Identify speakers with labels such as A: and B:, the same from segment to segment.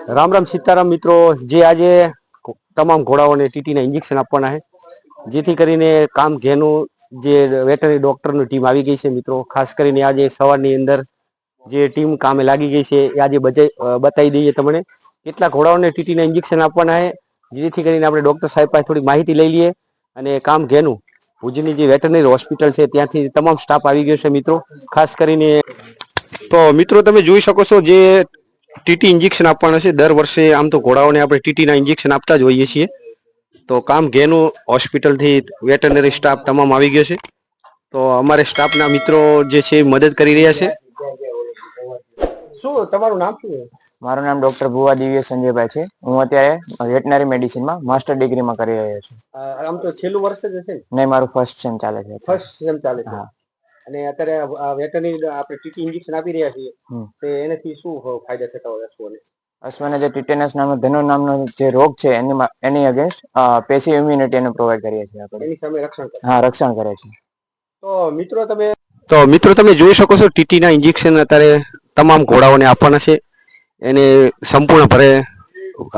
A: રામ રામ સીતારામ મિત્રો, જે આજે તમામ ઘોડાઓને ટીટીના ઇન્જેક્શન આપવાના છે, જેથી કરીને કામ ઘેનું જે વેટરનરી ડોક્ટરની ટીમ આવી ગઈ છે. મિત્રો ખાસ કરીને આજે સવારની અંદર જે ટીમ કામે લાગી ગઈ છે એ આજે બતાવી દઈએ તમને કેટલા ઘોડાઓને ટીટીના ઇન્જેક્શન આપવાના છે, જેથી કરીને આપણે ડોક્ટર સાહેબ પાસે થોડી માહિતી લઈ લઈએ. અને કામ ઘેનું ભુજની જે વેટરનરી હોસ્પિટલ છે ત્યાંથી તમામ સ્ટાફ આવી ગયો છે. મિત્રો ખાસ કરીને તો મિત્રો તમે જોઈ શકો છો જે ટીટી ઇન્જેક્શન આપવાના છે. દર વર્ષે આમ તો ઘોડાઓને આપણે ટીટીના ઇન્જેક્શન આપતા જ હોઈએ છીએ. તો કામ ઘેનું હોસ્પિટલથી વેટરનરી સ્ટાફ તમામ આવી ગયો છે. તો અમારે સ્ટાફના મિત્રો જે છે મદદ કરી રહ્યા છે. શું તમારું નામ શું છે?
B: મારું નામ ડોક્ટર ભુવા દિવ્ય સંજયભાઈ છે. હું અત્યારે વેટનરી મેડિસિનમાં માસ્ટર ડિગ્રીમાં કરી રહ્યો છું.
A: આમ તો છેલ્લું વર્ષ જ હશે?
B: નહીં, મારું ફર્સ્ટ સેમ ચાલે છે.
A: ફર્સ્ટ સેમ ચાલે છે. અને અત્યારે વેટરનરી આપણે ટીટી ઇન્જેક્શન આપી રહ્યા છીએ, તો એનાથી શું ફાયદા થતા હોય અશ્વને?
B: અશ્વને જે ટીટેનસ નામનો ધનુર નામનો જે રોગ છે એની અગેન્સ્ટ પેસિવ ઇમ્યુનિટી એને પ્રોવાઈડ કરીએ છીએ આપણે.
A: એની સામે રક્ષણ કરે.
B: હા, રક્ષણ કરે છે.
A: તો મિત્રો તમે જોઈ શકો છો ટીટીના ઇન્જેક્શન અત્યારે તમામ ઘોડાઓને આપવાના છે. એને સંપૂર્ણ ભરે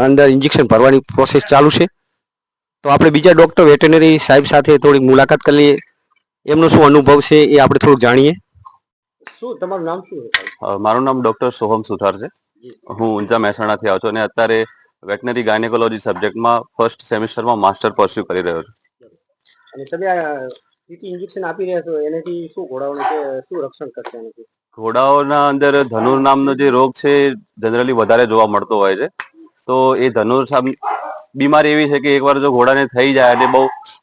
A: અંદર ઇન્જેક્શન ભરવાની પ્રોસેસ ચાલુ છે. તો આપણે બીજા ડોક્ટર વેટરનરી સાહેબ સાથે થોડી મુલાકાત કરી લઈએ, એમનો શું અનુભવ છે એ આપણે થોડુંક જાણીએ. શું તમારું નામ શું છે?
C: મારું નામ ડોક્ટર સોહમ સુથાર છે. હું ઊંઝા મહેસાણાથી આવ્યો છું અને અત્યારે વેટનરી ગાયનેકોલોજી સબ્જેક્ટમાં ફર્સ્ટ સેમિસ્ટરમાં માસ્ટર પરસ્યુ કરી રહ્યો છું.
A: અને તમે ટીટી ઇન્જેક્શન આપી રહ્યા છો, એનાથી શું ઘોડાઓને શું રક્ષણ કરશે એનાથી?
C: ઘોડાઓના અંદર ધનુર નામનો જે રોગ છે જનરલી વધારે જોવા મળતો હોય છે. તો એ ધનુર બીમારી એવી છે કે એકવાર જો ઘોડાને થઈ જાય અને બહુ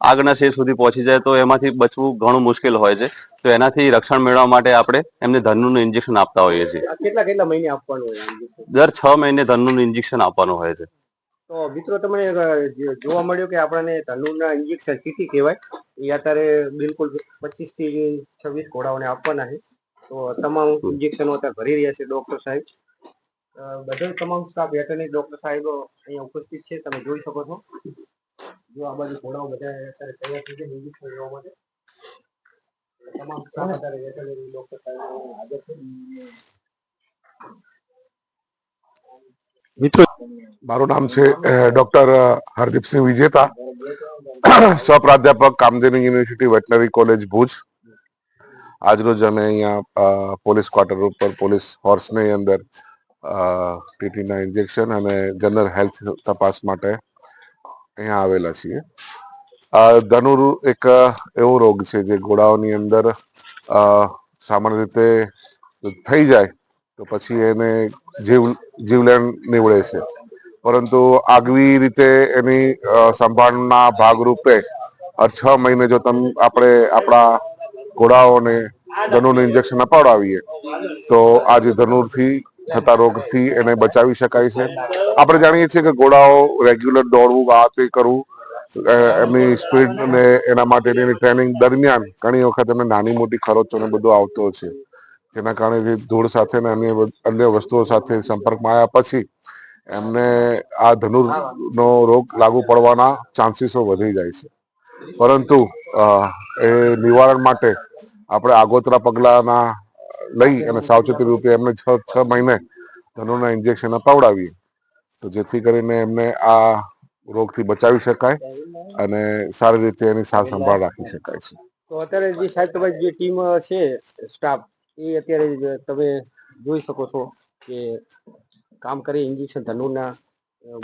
C: આગળના સ્ટેજ સુધી પહોંચી જાય તો એમાંથી બચવું ઘણું મુશ્કેલ હોય છે. તો એનાથી રક્ષણ મેળવવા માટે આપણે એમને ધનુરનું ઇન્જેક્શન આપતા હોઈએ છીએ.
A: કેટલા મહિને આપવાનું હોય?
C: દર 6 મહિને ધનુરનું ઇન્જેક્શન આપવાનું હોય છે.
A: તો મિત્રો તમને જોવા મળ્યું કે આપણને ધનુરના ઇન્જેક્શન ટીટી કહેવાય, એ અત્યારે બિલકુલ 25 થી 26 ઘોડાઓને આપવાના છે. તો તમામ ઇન્જેક્શનો અત્યારે ભરી રહ્યા છે ડોક્ટર સાહેબ. બધા તમામ સ્ટાફ વેટરનરી ડોક્ટર સાહેબ અહીંયા ઉપસ્થિત છે, તમે જોઈ શકો છો. જો આ બાજુ ઘોડાઓ બધા અત્યારે તૈયાર થઈ ગયા ઇન્જેક્શન લેવા માટે. તમામ સ્ટાફ અત્યારે વેટરનરી ડોક્ટર સાહેબ હાજર છે. મિત્રો
D: મારું નામ છે ડોક્ટર હરદીપસિંહ વિજેતા, સહપ્રાધ્યાપક Kamdhenu university veterinary college Bhuj. આજરોજ અમે અહીંયા પોલીસ ક્વાર્ટર ઉપર પોલીસ હોર્સની અંદર ટીટીના ઇન્જેક્શન અને જનરલ હેલ્થ તપાસ માટે અહીંયા આવેલા છીએ. ધનુર એક એવો રોગ છે જે ઘોડાઓની અંદર સામાન્ય રીતે થઈ જાય તો પછી એને જીવલેણ નીવડે છે, પરંતુ આગવી રીતે એની સંભાળના ભાગરૂપે 6 મહિને જો આપણે આપણા ઘોડાઓને ધનુરનું ઇન્જેક્શન અપાવડાવીએ તો આ જે ધનુરથી થતા રોગથી એને બચાવી શકાય છે. આપણે જાણીએ છીએ કે ઘોડાઓ રેગ્યુલર દોડવું, આ તે કરવું, એમની સ્પીડ ને એના માટેની ટ્રેનિંગ દરમિયાન ઘણી વખત એમને નાની મોટી ખરોચોને બધું આવતો છે, જેના કારણે ધૂળ સાથે અન્ય વસ્તુઓ સાથે સંપર્કમાં આવ્યા પછી એમને આ ધનુરનો રોગ લાગુ પડવાના ચાન્સીસો વધી જાય છે. પરંતુ એ નિવારણ માટે આપણે આગોતરા પગલાના લઈ અને સાવચેતી રૂપે એમને 6 મહિને ધનુરના ઇન્જેક્શન અપાવડાવીએ તો જેથી કરીને એમને આ રોગથી બચાવી શકાય અને સારી રીતે એની સાર સંભાળ રાખી શકાય છે.
A: તો અત્યારે જે સાહેબ તમારી જે ટીમ છે સ્ટાફ, એ અત્યારે તમે જોઈ શકો છો કે કામ કરી ઇન્જેક્શન ધનુરના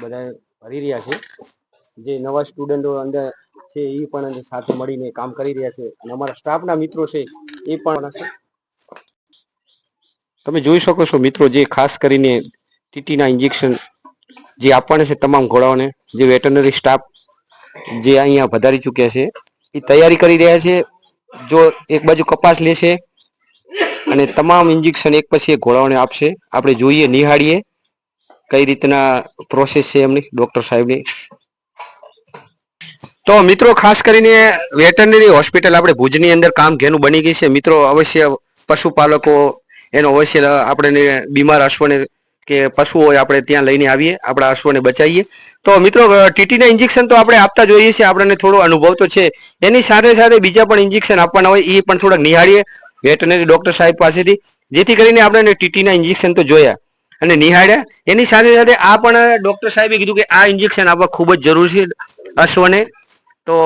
A: બધા ભરી રહ્યા છે. જે નવા સ્ટુડન્ટો અંદર છે એ પણ સાથે મળીને કામ કરી રહ્યા છે, અને અમારા સ્ટાફના મિત્રો છે એ પણ તમે જોઈ શકો છો. મિત્રો જે ખાસ કરીને ટીટીના ઇન્જેક્શન જે આપવાના છે તમામ ઘોડાઓને, જે વેટરનરી સ્ટાફ જે અહીંયા વધારી ચૂક્યા છે એ તૈયારી કરી રહ્યા છે. જો એક બાજુ કપાસ લેશે અને તમામ ઇન્જેક્શન એક પછી એક ઘોડાઓને આપશે. આપણે જોઈએ, નિહાળીએ કઈ રીતના પ્રોસેસ છે એમની ડોક્ટર સાહેબની. તો મિત્રો ખાસ કરીને વેટરનરી હોસ્પિટલ આપણે ભુજની અંદર કામ ઘેનું બની ગઈ છે. મિત્રો અવશ્ય પશુપાલકો એનો અવશ્ય આપણે બીમાર અશ્વને કે પશુ હોય આપણે ત્યાં લઈને આવીએ, આપણા અશ્વને બચાવીએ. તો મિત્રો ટીટીના ઇન્જેક્શન તો આપણે આપતા જોઈએ છીએ, આપણને થોડો અનુભવ તો છે. એની સાથે સાથે બીજા પણ ઇન્જેક્શન આપવાના હોય એ પણ થોડાક નિહાળીએ વેટરનરી ડોક્ટર સાહેબ પાસેથી, જેથી કરીને આપણે ટીટીના ઇન્જેક્શન તો જોયા. અને નિહાળ્યા. એની સાથે સાથે આ પણ ડોક્ટર સાહેબે કીધું કે આ ઇન્જેક્શન આપવા ખૂબ જ જરૂરી છે અશ્વને. તો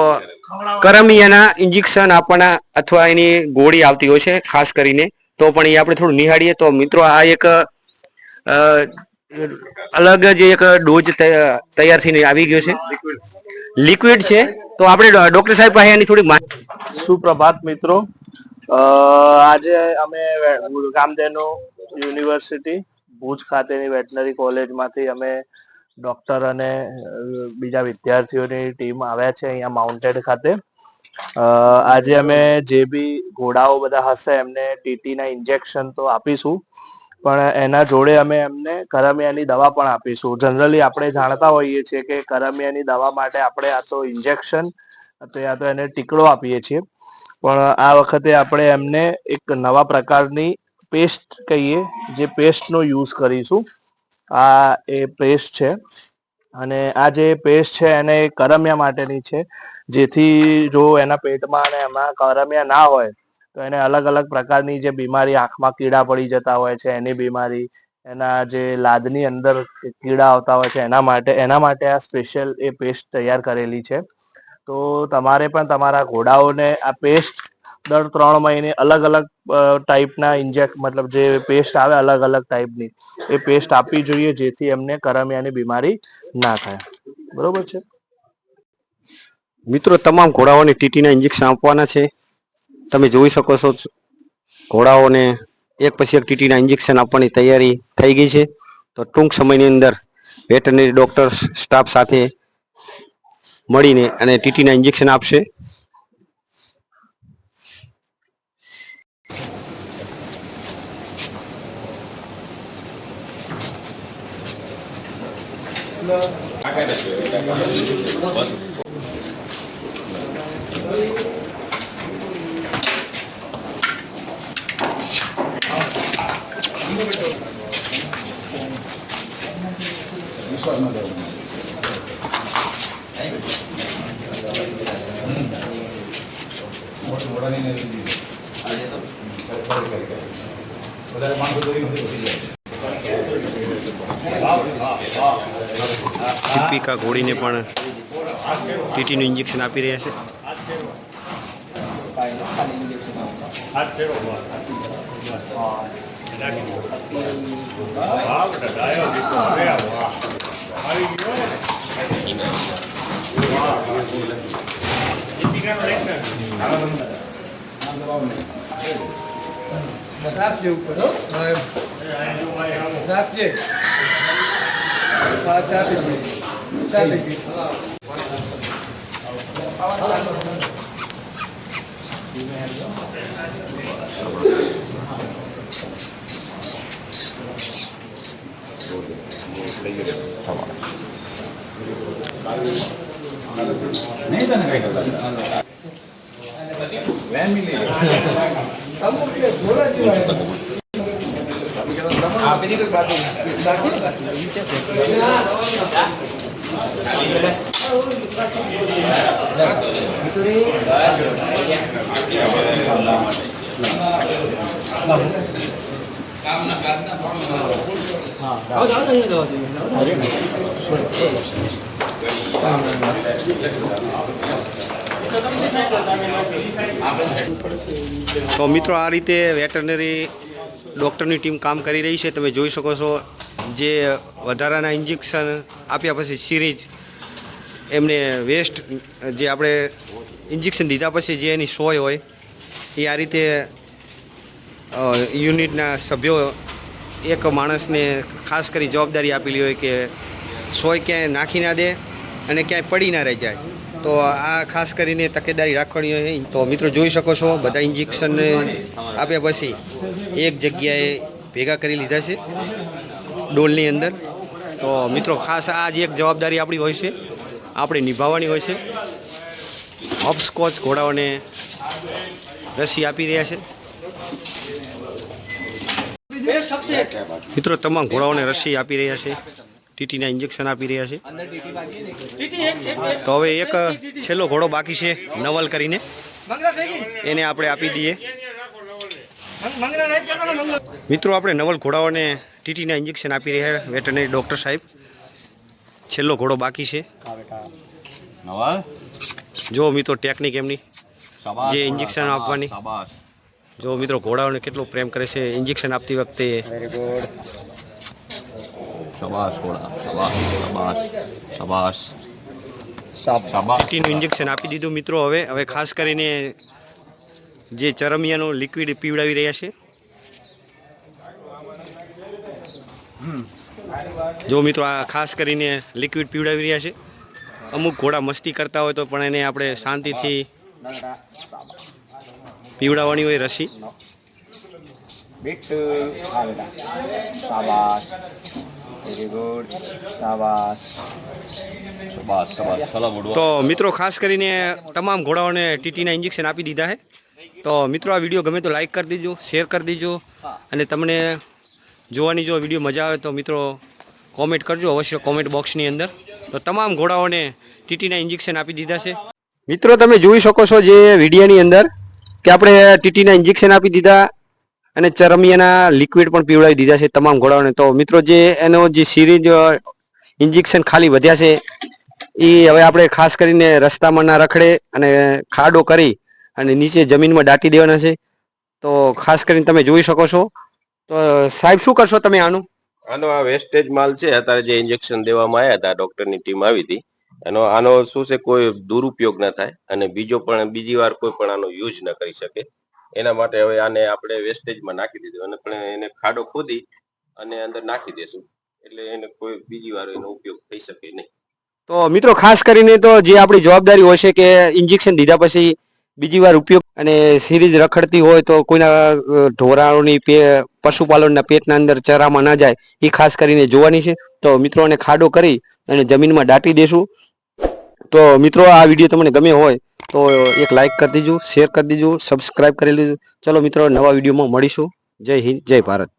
A: કરમિયાના ઇન્જેક્શન આપવાના અથવા એની ગોળી આવતી હોય છે ખાસ કરીને, તો પણ એ આપણે થોડું નિહાળીએ. તો મિત્રો આ એક અલગ જે એક ડોઝ તૈયાર થઈને આવી ગયો છે, લિક્વિડ છે. તો આપણે ડોક્ટર સાહેબ પાસે એની થોડી
E: સુપ્રભાત મિત્રો. આજે અમે કામધેનુ યુનિવર્સિટી ભુજ ખાતેની વેટનરી કોલેજમાંથી અમે ડોક્ટર અને બીજા વિદ્યાર્થીઓની ટીમ આવ્યા છે અહીંયા માઉન્ટેડ ખાતે. આજે અમે જે બી ઘોડાઓ બધા હશે એમને ટીટીના ઇન્જેક્શન તો આપીશું, પણ એના જોડે અમે એમને કરમિયાની દવા પણ આપીશું. જનરલી આપણે જાણતા હોઈએ છીએ કે કરમિયાની દવા માટે આપણે આ તો ઇન્જેક્શન યા તો એને ટીકડો આપીએ છીએ, પણ આ વખતે આપણે એમને એક નવા પ્રકારની પેસ્ટ કહીએ, જે પેસ્ટનો યુઝ કરીશું. આ એ પેસ્ટ છે અને આ જે પેસ્ટ છે એને કરમિયા માટેની છે, જેથી જો એના પેટમાં અને એમાં કરમિયા ના હોય તો એને અલગ અલગ પ્રકારની જે બીમારી, આંખમાં કીડા પડી જતા હોય છે એની બીમારી, એના જે લાદની અંદર કીડા આવતા હોય છે એના માટે આ સ્પેશિયલ એ પેસ્ટ તૈયાર કરેલી છે. તો તમારે પણ તમારા ઘોડાઓને આ પેસ્ટ દર 3 મહિને અલગ અલગ ટાઈપના મતલબ જે પેસ્ટ આવે અલગ અલગ ટાઈપની એ પેસ્ટ આપવી જોઈએ, જેથી એમને કરમિયાની બીમારી ના થાય. બરોબર છે
A: મિત્રો, તમામ ઘોડાઓને ટીટીના ઇન્જેક્શન આપવાના છે. તમે જોઈ શકો છો ઘોડાઓને એક પછી એક ટીટીના ઇન્જેક્શન આપવાની તૈયારી થઈ ગઈ છે. તો ટૂંક સમયની અંદર વેટરનરી ડોક્ટર સ્ટાફ સાથે મળીને અને ટીટીના ઇન્જેક્શન આપશે. દીપિકા ઘોડીને પણ ટીટીનું ઇન્જેક્શન આપી રહ્યા છે.
F: રાખજે ઉપર રાખજે. ચાલી ગઈ.
G: નહીં તને કઈ કરતા
A: તો મિત્રો, આ રીતે વેટરનરી ડૉક્ટરની ટીમ કામ કરી રહી છે. તમે જોઈ શકો છો જે વધારાના ઇન્જેક્શન આપ્યા પછી સિરીજ એમને વેસ્ટ જે આપણે ઇન્જેક્શન દીધા પછી જે એની સોય હોય એ આ રીતે યુનિટના સભ્યો એક માણસને ખાસ કરી જવાબદારી આપેલી હોય કે સોય ક્યાંય નાખી ના દે અને ક્યાંય પડી ના રહી જાય. તો આ ખાસ કરીને તકેદારી રાખવાની હોય. તો મિત્રો જોઈ શકો છો બધા ઇન્જેક્શન આપ્યા પછી એક જગ્યાએ ભેગા કરી લીધા છે ડોલની અંદર. તો મિત્રો ખાસ આ જ એક જવાબદારી આપણી હોય છે, આપણે નિભાવવાની હોય છે. હોપસ્કોચ ઘોડાઓને રસી આપી રહ્યા છે. મિત્રો, તમામ ઘોડાઓને રસી આપી રહ્યા છે, ટીટીના ઇન્જેક્શન આપી રહ્યા છે. તો હવે એક છેલ્લો ઘોડો બાકી છે નવલ કરીને, એને આપણે આપી દઈએ. મિત્રો આપણે નવલ ઘોડાઓને ટીટીના ઇન્જેક્શન આપી રહ્યા વેટરનરી ડૉક્ટર સાહેબ. છેલ્લો ઘોડો બાકી છે.
C: નવાલ
A: જો મિત્રો ટેકનિક એમની જે ઇન્જેક્શન આપવાની. જો મિત્રો ઘોડાઓને કેટલો પ્રેમ કરે છે ઇન્જેક્શન આપતી વખતે.
B: Very good.
C: શાબાશ ઘોડા, શાબાશ શાબાશ શાબાશ
B: શાબાશ.
C: શાબાશ.
A: ટીટીનું ઇન્જેક્શન આપી દીધું મિત્રો. હવે ખાસ કરીને જે ચરમિયાનું લિક્વિડ પીવડાવી રહ્યા છે. જો મિત્રો આ ખાસ કરીને લિક્વિડ પીવડાવી રહ્યા છે. અમુક ઘોડા મસ્તી કરતા હોય તો પણ એને આપણે શાંતિથી પીવડાવવાની હોય રસી.
B: બીટ. હા બેટા. શાબાશ. Very good. શાબાશ.
C: શાબાશ શાબાશ સલામ ઉડવા.
A: તો મિત્રો ખાસ કરીને તમામ ઘોડાઓને ટીટીના ઇન્જેક્શન આપી દીધા છે. તો મિત્રો આ વિડીયો ગમે તો લાઈક કરી દેજો, શેર કરી દેજો અને તમને જોવાની જો વિડીયો મજા આવે તો મિત્રો કોમેન્ટ કરજો અવશ્ય કોમેન્ટ બોક્સની અંદર. તો તમામ ઘોડાઓને ટીટીના ઇન્જેક્શન આપી દીધા છે. મિત્રો તમે જોઈ શકો છો જે વિડીયોની અંદર કે આપણે ટીટીના ઇન્જેક્શન આપી દીધા અને ચરમિયાના લિક્વિડ પણ પીવડાવી દીધા છે તમામ ઘોડાઓને. તો મિત્રો જે એનો જે સિરીજ ઇન્જેક્શન ખાલી વધ્યા છે એ હવે આપણે ખાસ કરીને રસ્તામાં ના રખડે અને ખાડો કરી અને નીચે જમીનમાં દાટી દેવાના છે. તો ખાસ કરીને તમે જોઈ શકો છો. તો સાહેબ શું કરશો તમે આનું?
H: આનો આ વેસ્ટેજ માલ છે અત્યારે જે ઇન્જેક્શન દેવામાં આવ્યા હતા ડોક્ટરની ટીમ આવી હતી આનો શું છે કોઈ દુરુપયોગ ના થાય અને બીજી વાર કોઈ પણ આનો યુઝ ન કરી શકે એના માટે હવે આને આપણે વેસ્ટેજમાં નાખી દીધું અને પણ એને ખાડો ખોદી અને અંદર નાખી દેશું એટલે એને કોઈ બીજી વાર એનો ઉપયોગ થઈ શકે નહીં.
A: તો મિત્રો ખાસ કરીને તો જે આપણી જવાબદારી હોય છે કે ઇન્જેક્શન દીધા પછી બીજી વાર ઉપયોગ અને સિરીજ રખડતી હોય તો કોઈના ઢોરાઓની પશુપાલનના પેટના અંદર ચરામાં ના જાય એ ખાસ કરીને જોવાની છે. તો મિત્રોને ખાડો કરી અને જમીનમાં દાટી દેશું. તો મિત્રો આ વિડીયો તમને ગમે હોય તો એક લાઈક કરી દેજો, શેર કરી દેજો, સબસ્ક્રાઈબ કરી લેજો. ચલો મિત્રો નવા વિડીયોમાં મળીશું. જય હિન્દ, જય ભારત.